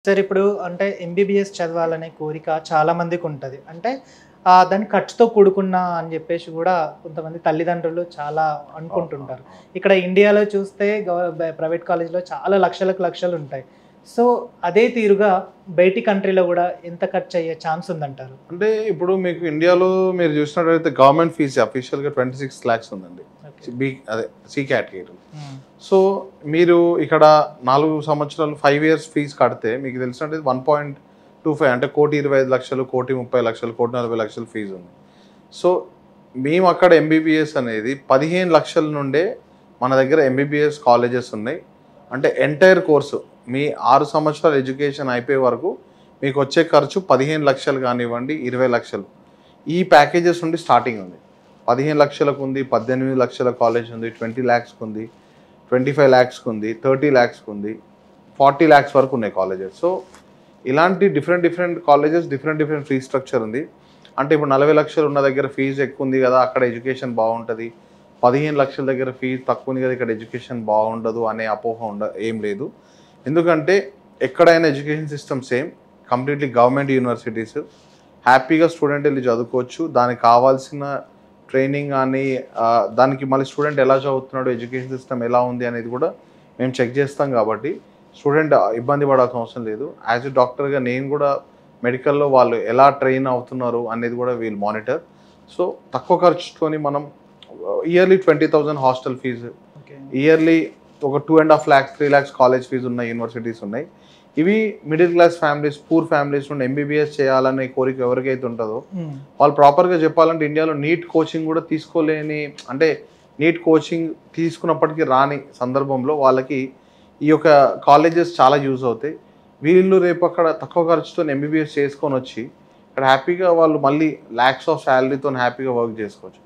Sir ఇప్పుడు అంటే MBBS చదవాలనే కోరిక చాలా మందికుంటది. అంటే దాన్ని ఖర్చుతో కూడుకున్న అని జెప్పేసి గూడా కొంతమంది తల్లిదండ్రులు చాలా అవును. అవును. అనుకుంటుంటారు. అవును. ఇక్కడ ఇండియాలో చూస్తే ప్రైవేట్ కాలేజ్‌లో చాలా లక్షలకు లక్షలుంటాయి. సో, అదే తీరుగా బయటి కంట్రీలో గూడా ఎంత ఖర్చయ్యే ఛాన్స్ ఉందంటారు? అంటే ఇప్పుడు మీకు ఇండియాలో మీరు చూసినట్టయితే గవర్నమెంట్ ఫీజ్ అఫీషియల్‌గా 26 లాక్స్ ఉందండి. ఓకే. అదే సి కేటగిరీ. హ్మ్. సో, మీరు ఇక్కడ 4 సంవత్సరాలు 5 ఇయర్స్ ఫీజ్ కడితే మీకు తెలిసినట్టయితే 1.25 అంటే 1,25,00,000, 1,30,00,000, 1,40,00,000 ఫీజ్ ఉంది. సో, మేము అక్కడ ఎంబీబీఎస్ అనేది 15,00,000 నుండే మన దగ్గర ఎంబీబీఎస్ కాలేజెస్ ఉన్నాయి. అంటే ఎంటైర్ కోర్సు మీ 6 సంవత్సరాల ఎడ్యుకేషన్ అయిపోయే వరకు మీకు వచ్చే ఖర్చు 15,00,000 కానివ్వండి, 20,00,000 ఈ ప్యాకేజెస్ నుండి స్టార్టింగ్ ఉంది. 15,00,000కు ఉంది, 18,00,000 కాలేజ్ ఉంది, 20 లాక్స్‌కి ఉంది, 25 లాక్స్‌కి ఉంది, 30 లాక్స్‌కి ఉంది, 40 లాక్స్ వరకు ఉన్నాయి కాలేజెస్. సో, ఇలాంటి different colleges different fee structure ఉంది. అంటే ఇప్పుడు 40,00,000 ఉన్న దగ్గర ఫీజు ఎక్కువ ఉంది కదా! అక్కడ ఎడ్యుకేషన్ బావుంటది. 15,00,000 దగ్గర ఫీజు తక్కువ ఉంది కదా! ఇక్కడ ఎడ్యుకేషన్ బాగుండదు అనే అపోహ ఏం లేదు. ఎందుకంటే ఎక్కడైనా education system same. Completely government universities. హ్యాపీగా స్టూడెంట్ ఎళ్లి చదువుకోవచ్చు. దానికి కావాల్సిన ట్రైనింగ్ గాని దానికి మళ్ళీ స్టూడెంట్ ఎలా చదువుతున్నాడు, ఎడ్యుకేషన్ సిస్టమ్ ఎలా ఉంది అనేది కూడా మేము చెక్ చేస్తాం కాబట్టి స్టూడెంట్ ఇబ్బంది పడాల్సిన అవసరం లేదు. యాస్ ఎ డాక్టర్‌గా నేను కూడా మెడికల్‌లో వాళ్ళు ఎలా ట్రైన్ అవుతున్నారు అనేది కూడా వీల్ మానిటర్. సో, తక్కువ ఖర్చుతోని మనం yearly 20,000 hostel fee, okay. Yearly ఒక 2.5 లాక్స్, 3 లాక్స్ కాలేజ్ ఫీజు ఉన్న యూనివర్సిటీస్ ఉన్నాయి. ఇవి middle class families, poor families నుండి ఎంబీబీఎస్ చేయాలనే కోరిక ఎవరికైతే ఉంటదో హ్మ్. వాళ్ళు ప్రాపర్‌గా చెప్పాలంటే ఇండియాలో నీట్ కోచింగ్ కూడా తీసుకోలేని, అంటే నీట్ కోచింగ్ తీసుకున్నప్పటికీ రాని సందర్భంలో వాళ్ళకి ఈ యొక్క కాలేజెస్ చాలా యూజ్ అవుతాయి. వీళ్ళు రేపు అక్కడ తక్కువ ఖర్చుతోని ఎంబీబీఎస్ చేసుకొనొచ్చి ఇక్కడ హ్యాపీగా వాళ్ళు మళ్ళీ లాక్స్ ఆఫ్ సాలరీతోని హ్యాపీగా వర్క్ చేసుకోవచ్చు.